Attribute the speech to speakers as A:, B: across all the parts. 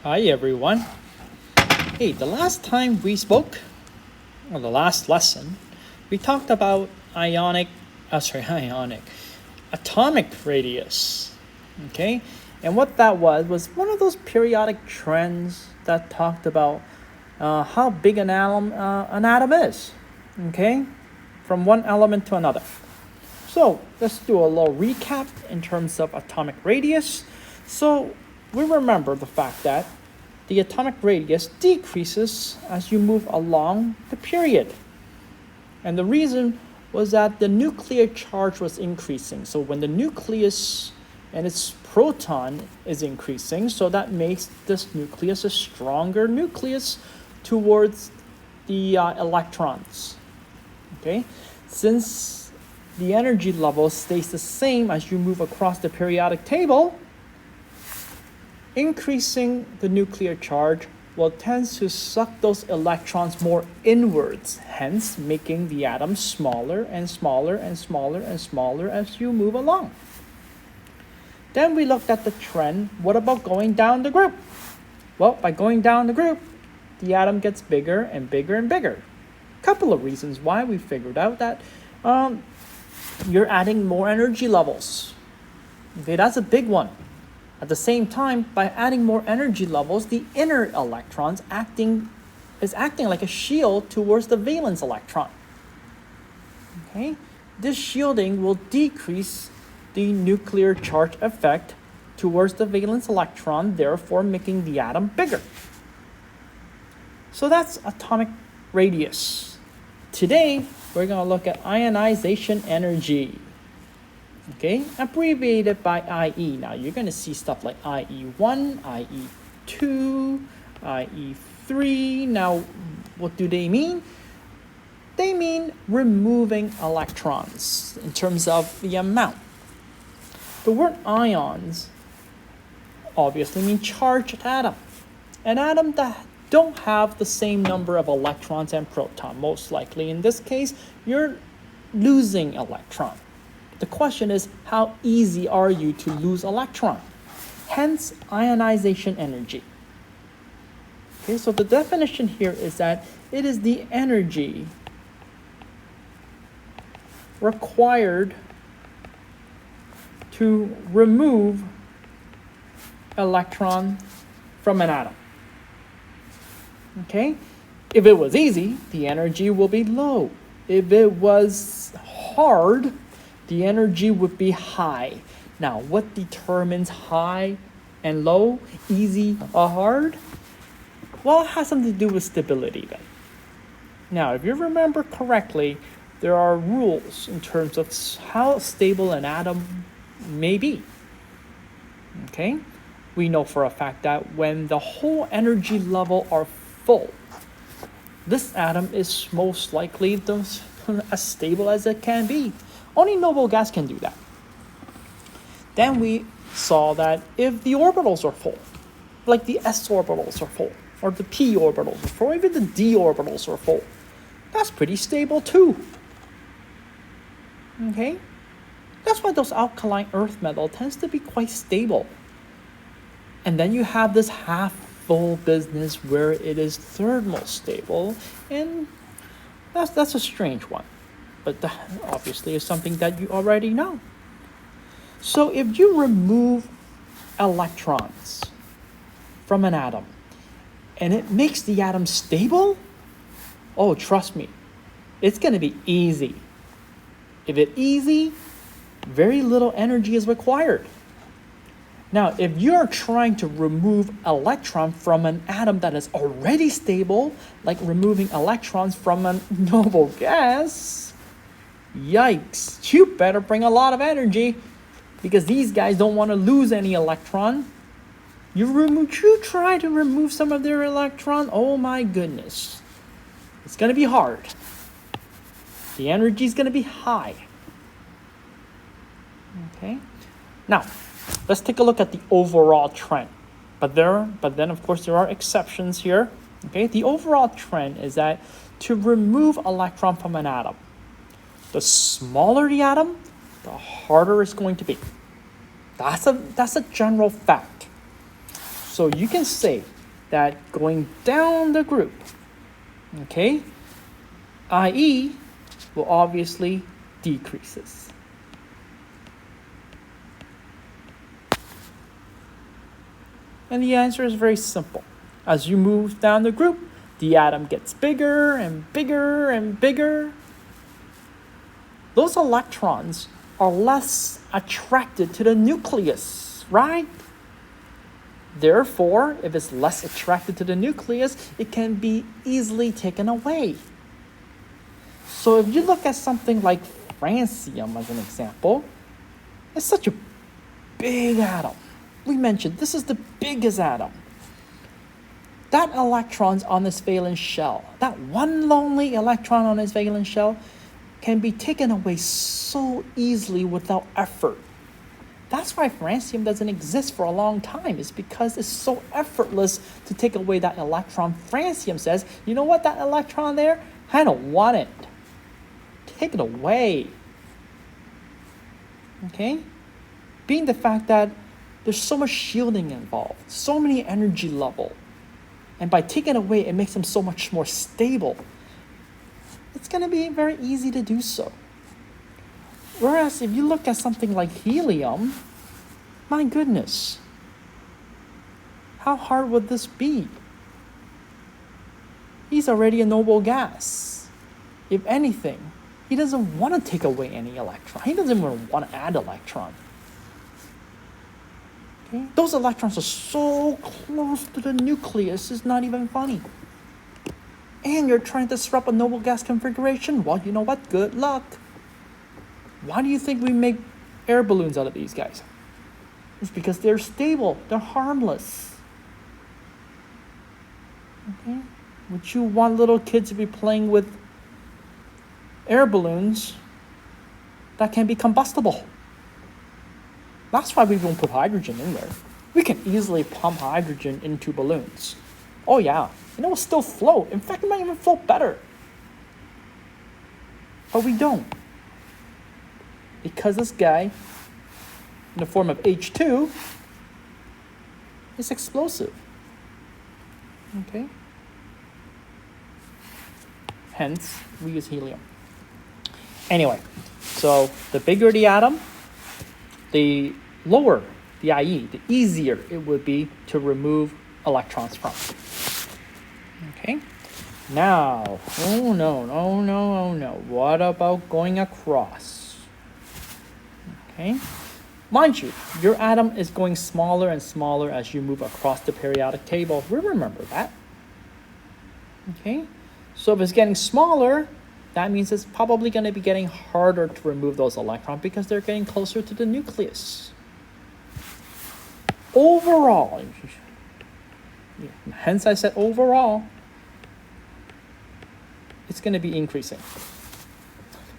A: Hi everyone. Hey, the last time we spoke, or the last lesson, we talked about atomic radius. Okay? And what that was one of those periodic trends that talked about how big an atom is. Okay? From one element to another. So let's do a little recap in terms of atomic radius. So we remember the fact that the atomic radius decreases as you move along the period. And the reason was that the nuclear charge was increasing. So when the nucleus and its proton is increasing, so that makes this nucleus a stronger nucleus towards the electrons. Okay? Since the energy level stays the same as you move across the periodic table, increasing the nuclear charge will tend to suck those electrons more inwards, hence making the atom smaller and smaller and smaller and smaller as you move along. Then we looked at the trend. What about going down the group? Well, by going down the group, the atom gets bigger and bigger and bigger. A couple of reasons why we figured out that you're adding more energy levels. Okay, that's a big one. At the same time, by adding more energy levels, the inner electrons is acting like a shield towards the valence electron. Okay? This shielding will decrease the nuclear charge effect towards the valence electron, therefore making the atom bigger. So that's atomic radius. Today, we're going to look at ionization energy. Okay, abbreviated by IE. Now you're going to see stuff like IE1, IE2, IE3. Now, what do they mean? They mean removing electrons in terms of the amount. The word ions obviously mean charged atom. An atom that don't have the same number of electrons and proton. Most likely in this case, you're losing electron. The question is, how easy are you to lose electron? Hence, ionization energy. Okay, so the definition here is that it is the energy required to remove electron from an atom. Okay? If it was easy, the energy will be low. If it was hard, the energy would be high. Now, what determines high and low, easy or hard? Well, it has something to do with stability then. Now, if you remember correctly, there are rules in terms of how stable an atom may be. Okay? We know for a fact that when the whole energy level are full, this atom is most likely as stable as it can be. Only noble gas can do that. Then we saw that if the orbitals are full, like the s orbitals are full, or the p orbitals are full, or even the d orbitals are full, that's pretty stable too. Okay? That's why those alkaline earth metal tends to be quite stable. And then you have this half full business where it is thermal stable, and that's a strange one. But that obviously is something that you already know. So if you remove electrons from an atom and it makes the atom stable, oh, trust me, it's going to be easy. If it's easy, very little energy is required. Now, if you're trying to remove electron from an atom that is already stable, like removing electrons from a noble gas, yikes, you better bring a lot of energy because these guys don't want to lose any electron. You try to remove some of their electron, oh my goodness. It's going to be hard. The energy is going to be high. Okay? Now, let's take a look at the overall trend. But then of course there are exceptions here. Okay? The overall trend is that to remove electron from an atom, the smaller the atom, the harder it's going to be. That's a general fact. So you can say that going down the group, okay, IE will obviously decreases. And the answer is very simple. As you move down the group, the atom gets bigger and bigger and bigger. Those electrons are less attracted to the nucleus, right? Therefore, if it's less attracted to the nucleus, it can be easily taken away. So if you look at something like francium as an example, it's such a big atom. We mentioned this is the biggest atom. That electron's on its valence shell, that one lonely electron on its valence shell, can be taken away so easily without effort. That's why francium doesn't exist for a long time. It's because it's so effortless to take away that electron. Francium says, you know what, that electron there, I don't want it. Take it away. Okay? Being the fact that there's so much shielding involved, so many energy level, and by taking it away, it makes them so much more stable. It's going to be very easy to do so. Whereas if you look at something like helium, my goodness, how hard would this be? He's already a noble gas. If anything, he doesn't want to take away any electron. He doesn't even want to add electron. Okay? Those electrons are so close to the nucleus, it's not even funny. And you're trying to disrupt a noble gas configuration? Well, you know what? Good luck. Why do you think we make air balloons out of these guys? It's because they're stable. They're harmless. Okay? Would you want little kids to be playing with air balloons that can be combustible? That's why we won't put hydrogen in there. We can easily pump hydrogen into balloons. Oh yeah, and it will still float. In fact, it might even float better. But we don't. Because this guy, in the form of H2, is explosive. Okay? Hence, we use helium. Anyway, so the bigger the atom, the lower the IE, the easier it would be to remove electrons from. Okay? Now, oh no. What about going across? Okay? Mind you, your atom is going smaller and smaller as you move across the periodic table. We remember that. Okay? So if it's getting smaller, that means it's probably going to be getting harder to remove those electrons because they're getting closer to the nucleus. Overall, hence I said overall, it's going to be increasing.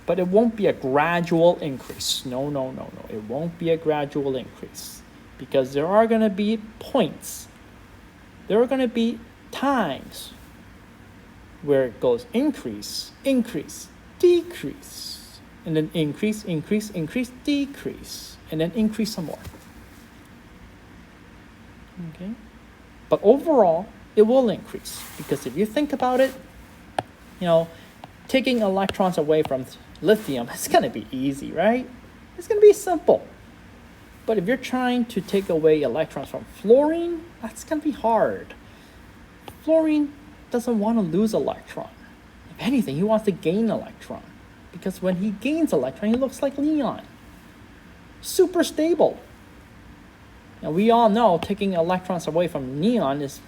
A: But it won't be a gradual increase. No. It won't be a gradual increase. Because there are going to be points. There are going to be times where it goes increase, decrease. And then increase, decrease. And then increase some more. Okay? But overall, it will increase. Because if you think about it, taking electrons away from lithium, it's going to be easy, right? It's going to be simple. But if you're trying to take away electrons from fluorine, that's going to be hard. Fluorine doesn't want to lose electron. If anything, he wants to gain electron. Because when he gains electron, he looks like neon. Super stable. And we all know taking electrons away from neon is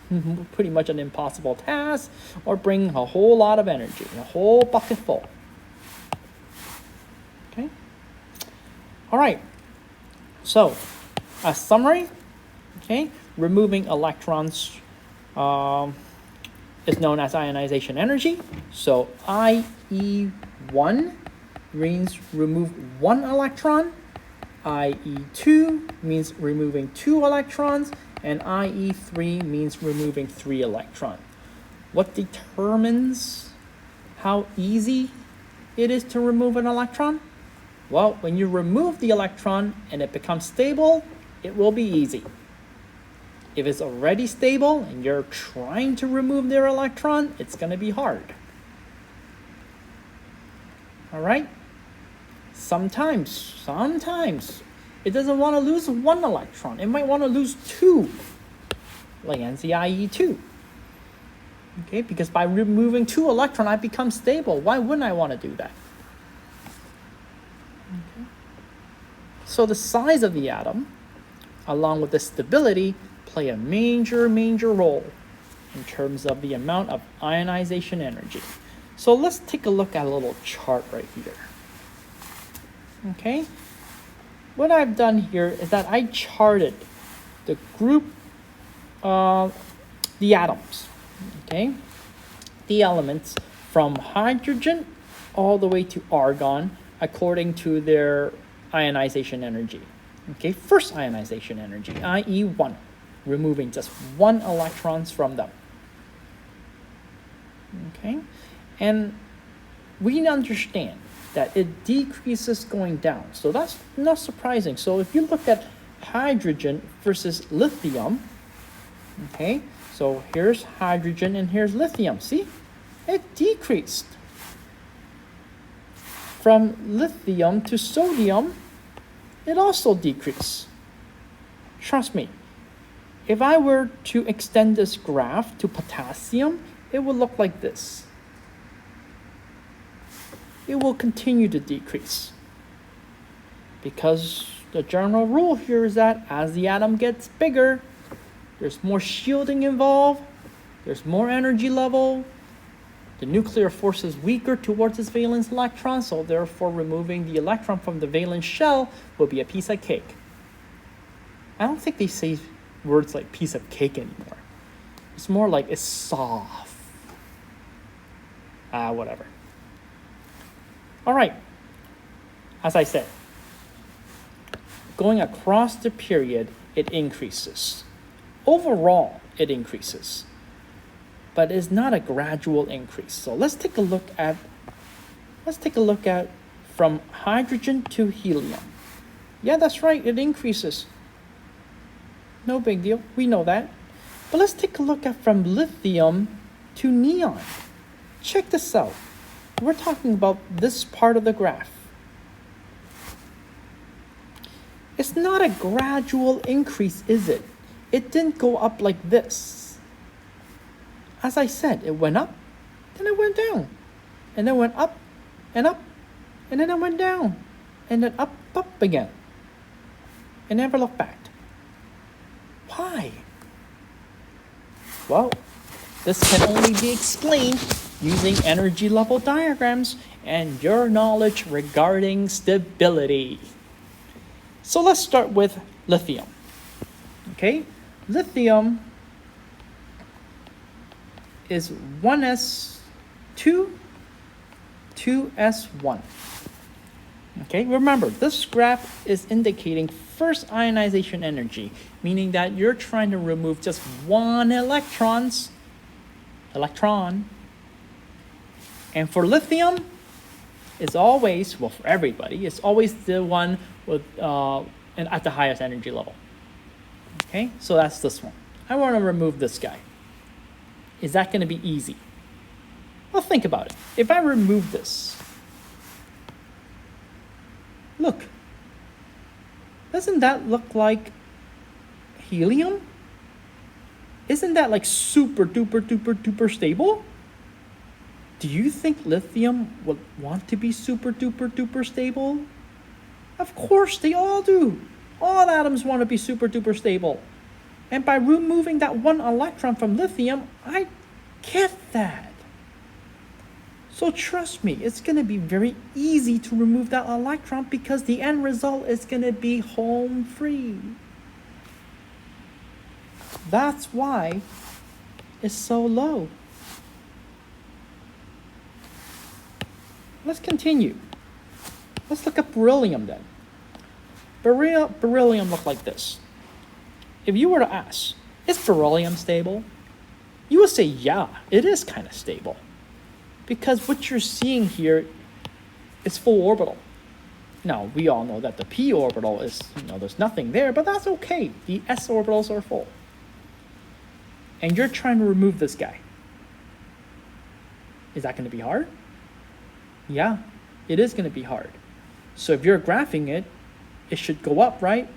A: pretty much an impossible task, or bring a whole lot of energy, a whole bucket full. Okay? All right. So, as summary, okay, removing electrons is known as ionization energy. So, IE1 means remove one electron. IE2 means removing 2 electrons, and IE3 means removing 3 electrons. What determines how easy it is to remove an electron? Well, when you remove the electron and it becomes stable, it will be easy. If it's already stable and you're trying to remove their electron, it's going to be hard. All right? Sometimes it doesn't want to lose one electron. It might want to lose two, like NCIE2. Okay, because by removing two electrons, I become stable. Why wouldn't I want to do that? Okay. So the size of the atom, along with the stability, play a major role in terms of the amount of ionization energy. So let's take a look at a little chart right here. Okay, what I've done here is that I charted the group, the atoms, okay, the elements from hydrogen all the way to argon according to their ionization energy. Okay, first ionization energy, i.e. 1, removing just one electrons from them. Okay, and we understand that it decreases going down. So that's not surprising. So if you look at hydrogen versus lithium, okay, so here's hydrogen and here's lithium. See, it decreased. From lithium to sodium, it also decreased. Trust me, if I were to extend this graph to potassium, it would look like this. It will continue to decrease, because the general rule here is that as the atom gets bigger, there's more shielding involved, there's more energy level, the nuclear force is weaker towards its valence electron, so therefore removing the electron from the valence shell will be a piece of cake. I don't think they say words like piece of cake anymore. It's more like it's soft. Whatever. All right, as I said, going across the period, it increases. Overall, it increases, but it's not a gradual increase. So let's take a look at from hydrogen to helium. Yeah, that's right, it increases. No big deal, we know that. But let's take a look at from lithium to neon. Check this out. We're talking about this part of the graph. It's not a gradual increase, is it? It didn't go up like this. As I said, it went up, then it went down, and then went up, and then it went down, and then up again, and never looked back. Why? Well, this can only be explained using energy level diagrams and your knowledge regarding stability. So let's start with lithium. Okay, lithium is 1s2, 2s1. Okay, remember this graph is indicating first ionization energy, meaning that you're trying to remove just one electron. And for lithium, it's always, well, for everybody, it's always the one with and at the highest energy level. Okay, so that's this one. I want to remove this guy. Is that going to be easy? Well, think about it. If I remove this, look, doesn't that look like helium? Isn't that like super duper stable? Do you think lithium would want to be super duper stable? Of course they all do. All atoms want to be super duper stable. And by removing that one electron from lithium, I get that. So trust me, it's going to be very easy to remove that electron because the end result is going to be home free. That's why it's so low. Let's continue. Let's look at beryllium then. Beryllium look like this. If you were to ask, is beryllium stable? You would say, yeah, it is kind of stable. Because what you're seeing here is full orbital. Now, we all know that the p orbital is, there's nothing there, but that's okay. The s orbitals are full. and you're trying to remove this guy. Is that going to be hard? Yeah, it is going to be hard. So if you're graphing it, it should go up, right?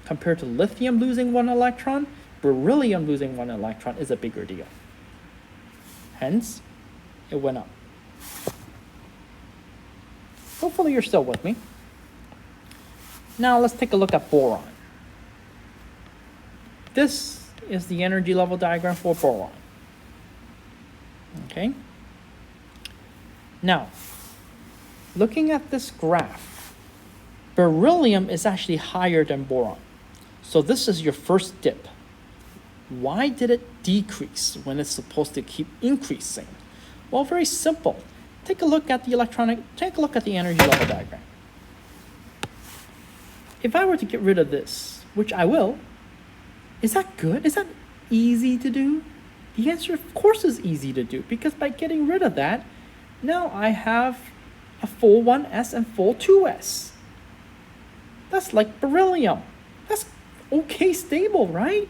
A: Compared to lithium losing 1 electron, beryllium losing 1 electron is a bigger deal. Hence, it went up. Hopefully you're still with me. Now let's take a look at boron. This is the energy level diagram for boron. Okay? Now, looking at this graph, beryllium is actually higher than boron. So this is your first dip. Why did it decrease when it's supposed to keep increasing? Well, very simple. Take a look at the energy level diagram. If I were to get rid of this, which I will, is that good? Is that easy to do? The answer, of course, is easy to do, because by getting rid of that, now I have a full 1s and full 2s. That's like beryllium. That's okay stable, right?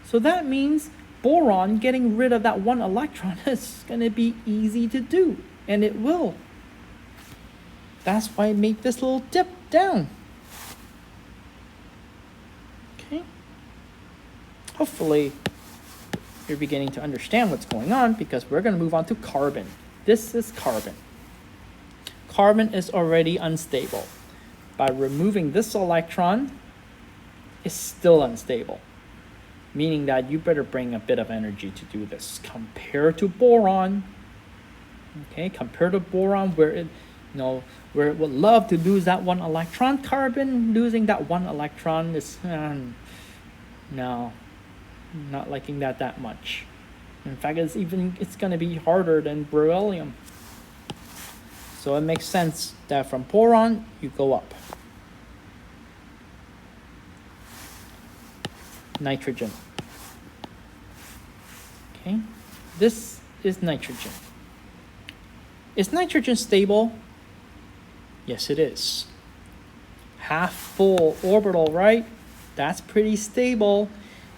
A: So that means boron getting rid of that 1 electron is going to be easy to do, and it will. That's why I made this little dip down. Okay. Hopefully you're beginning to understand what's going on, because we're going to move on to carbon. This is carbon. Carbon is already unstable. By removing this electron, it's still unstable, meaning that you better bring a bit of energy to do this. Compared to boron, okay, compared to boron, where it would love to lose that 1 electron, carbon losing that 1 electron is no, not liking that much. In fact, it's going to be harder than beryllium. So it makes sense that from boron you go up. Nitrogen. Okay, this is nitrogen. Is nitrogen stable? Yes, it is. Half full orbital, right? That's pretty stable.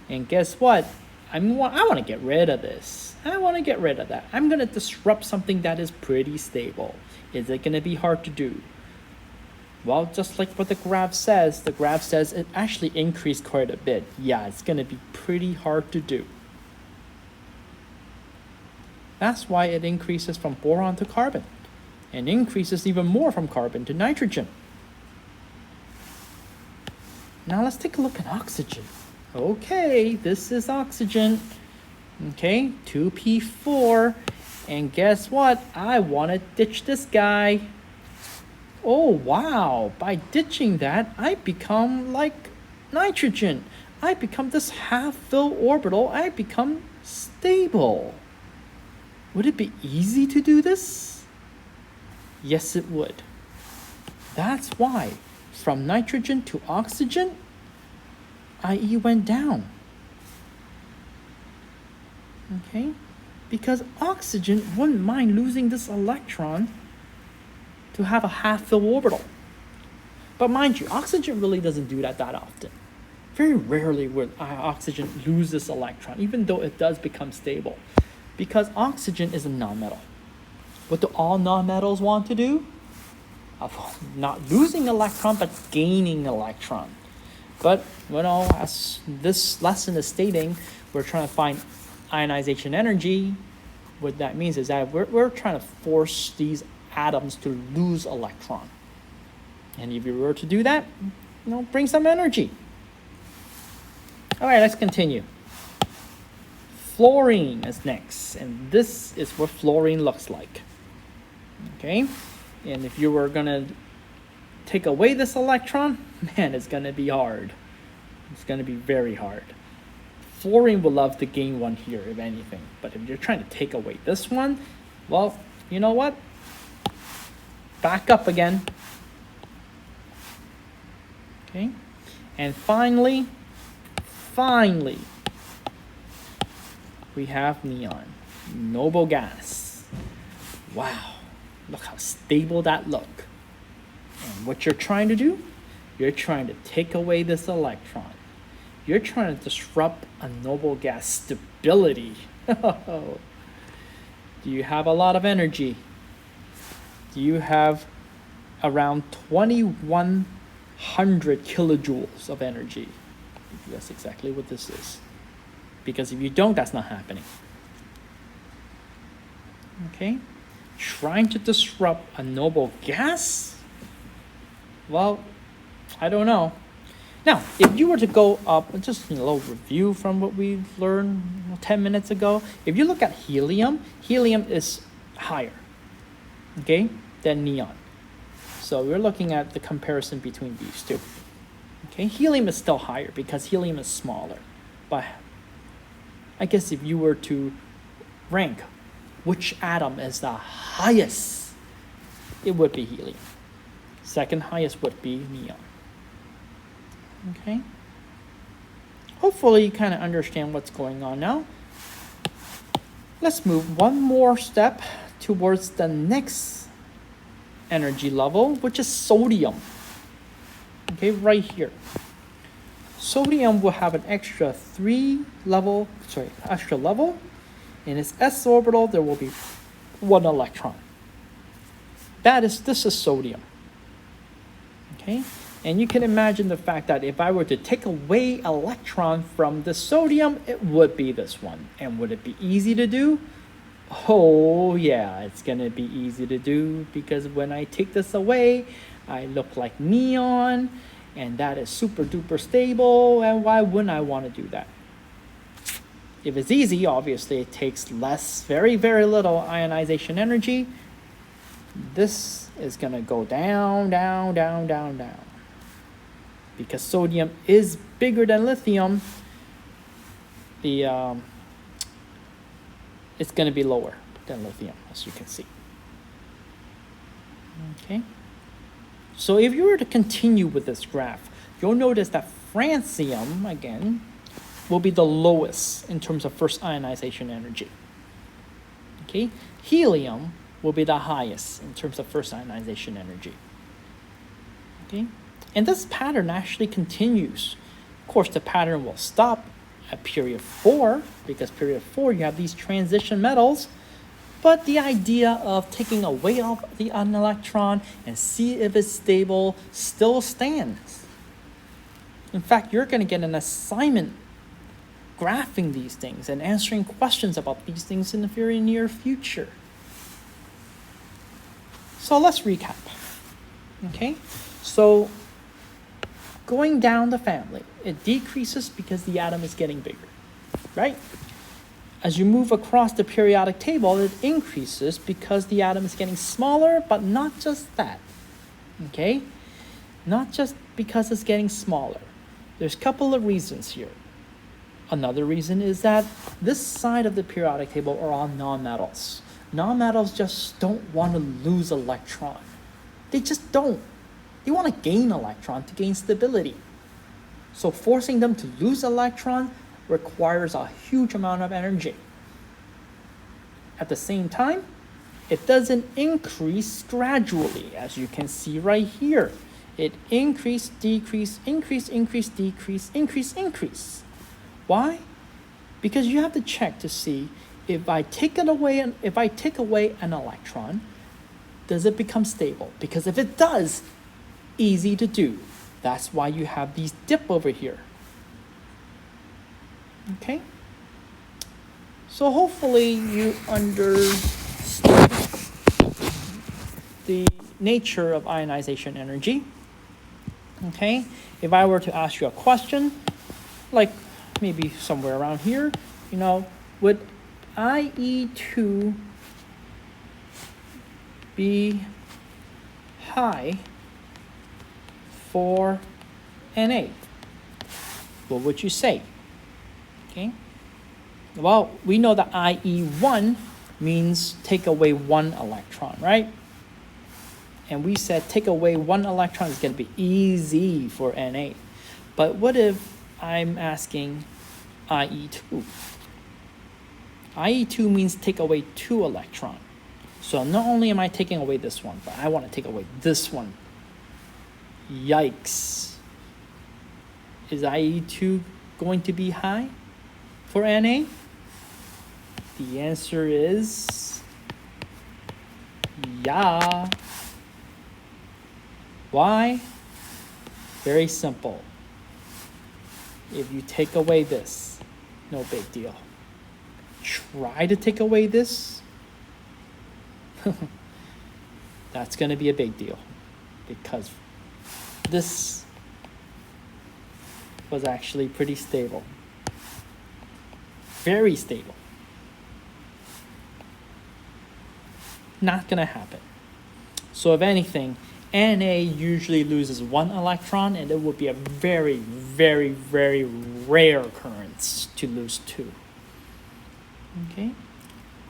A: And guess what? I want to get rid of this. I want to get rid of that. I'm going to disrupt something that is pretty stable. Is it going to be hard to do? Well, just like what the graph says it actually increased quite a bit. Yeah, it's going to be pretty hard to do. That's why it increases from boron to carbon, and increases even more from carbon to nitrogen. Now let's take a look at oxygen. Okay, this is oxygen. Okay, 2p4. And guess what? I want to ditch this guy. Oh, wow. By ditching that, I become like nitrogen. I become this half-filled orbital. I become stable. Would it be easy to do this? Yes, it would. That's why from nitrogen to oxygen, IE went down. Okay? Because oxygen wouldn't mind losing this electron to have a half-filled orbital. But mind you, oxygen really doesn't do that often. Very rarely would oxygen lose this electron, even though it does become stable. Because oxygen is a nonmetal. What do all nonmetals want to do? Not losing electron, but gaining electron. But, as this lesson is stating, we're trying to find ionization energy. What that means is that we're trying to force these atoms to lose electron. And if you were to do that, bring some energy. All right, let's continue. Fluorine is next, and this is what fluorine looks like. Okay, and if you were gonna take away this electron, man, it's gonna be hard. It's gonna be very hard. Fluorine will love to gain one here, if anything. But if you're trying to take away this one, well, you know what? Back up again. Okay, and finally, we have neon, noble gas. Wow, look how stable that look. And what you're trying to do, you're trying to take away this electron. You're trying to disrupt a noble gas stability. Do you have a lot of energy? Do you have around 2,100 kilojoules of energy? That's exactly what this is. Because if you don't, that's not happening. Okay? Trying to disrupt a noble gas? Well, I don't know. Now, if you were to go up, just a little review from what we learned 10 minutes ago. If you look at helium, helium is higher, okay, than neon. So we're looking at the comparison between these two. Okay, helium is still higher because helium is smaller. But I guess if you were to rank which atom is the highest, it would be helium. Second highest would be neon. Okay? Hopefully you kind of understand what's going on now. Let's move one more step towards the next energy level, which is sodium. Okay, right here. Sodium will have an extra level. In its s orbital, there will be 1 electron. This is sodium. Okay? And you can imagine the fact that if I were to take away electron from the sodium, it would be this one. And would it be easy to do? Oh yeah, it's gonna be easy to do, because when I take this away, I look like neon, and that is super duper stable, and why wouldn't I want to do that? If it's easy, obviously it takes very, very little ionization energy. This is gonna go down, down, down, down, down. Because sodium is bigger than lithium, it's going to be lower than lithium, as you can see. Okay. So if you were to continue with this graph, you'll notice that francium, again, will be the lowest in terms of first ionization energy. Okay. Helium will be the highest in terms of first ionization energy. Okay. And this pattern actually continues. Of course, the pattern will stop at period 4, because period 4 you have these transition metals. But the idea of taking away an electron and see if it's stable still stands. In fact, you're going to get an assignment graphing these things and answering questions about these things in the very near future. So let's recap. Okay, so going down the family, it decreases because the atom is getting bigger, right? As you move across the periodic table, it increases because the atom is getting smaller, but not just that, okay? Not just because it's getting smaller. There's a couple of reasons here. Another reason is that this side of the periodic table are all nonmetals. Nonmetals just don't want to lose electron. They just don't. They want to gain electron to gain stability. So forcing them to lose electron requires a huge amount of energy. At the same time, it doesn't increase gradually, as you can see right here. It increase, decrease, increase, increase, decrease, increase, increase. Why? Because you have to check to see if I take away an electron, does it become stable? Because if it does, easy to do. That's why you have these dip over here. Okay? So hopefully you understood the nature of ionization energy. Okay? If I were to ask you a question, like maybe somewhere around here, would IE2 be high for Na? What would you say? Okay. Well, we know that IE1 means take away 1 electron, right? And we said take away 1 electron is going to be easy for Na. But what if I'm asking IE2? IE2 means take away 2 electron. So not only am I taking away this one, but I want to take away this one. Yikes. Is IE2 going to be high for Na? The answer is yeah. Why? Very simple. If you take away this, no big deal. Try to take away this, that's going to be a big deal, because this was actually pretty stable. Very stable. Not going to happen. So if anything, Na usually loses 1 electron, and it would be a very, very, very rare occurrence to lose 2. Okay?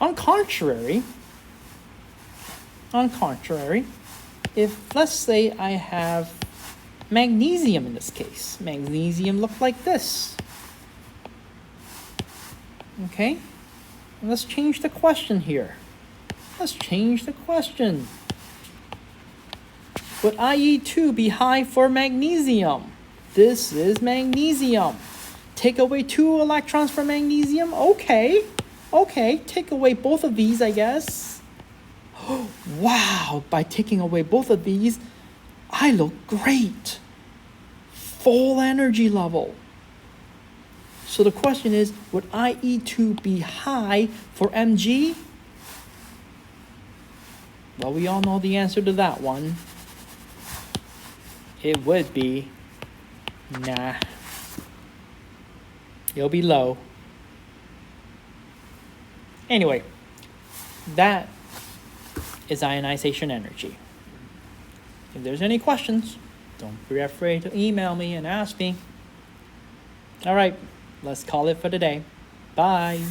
A: On contrary, if let's say I have magnesium in this case, magnesium look like this. Okay? Let's change the question here. Let's change the question. Would IE2 be high for magnesium? This is magnesium. Take away 2 electrons from magnesium? Okay, take away both of these, I guess. Wow, by taking away both of these, I look great. Full energy level. So the question is, would IE2 be high for Mg? Well, we all know the answer to that one. It would be, nah. It'll be low. Anyway, that is ionization energy. If there's any questions, don't be afraid to email me and ask me. All right, let's call it for today. Bye.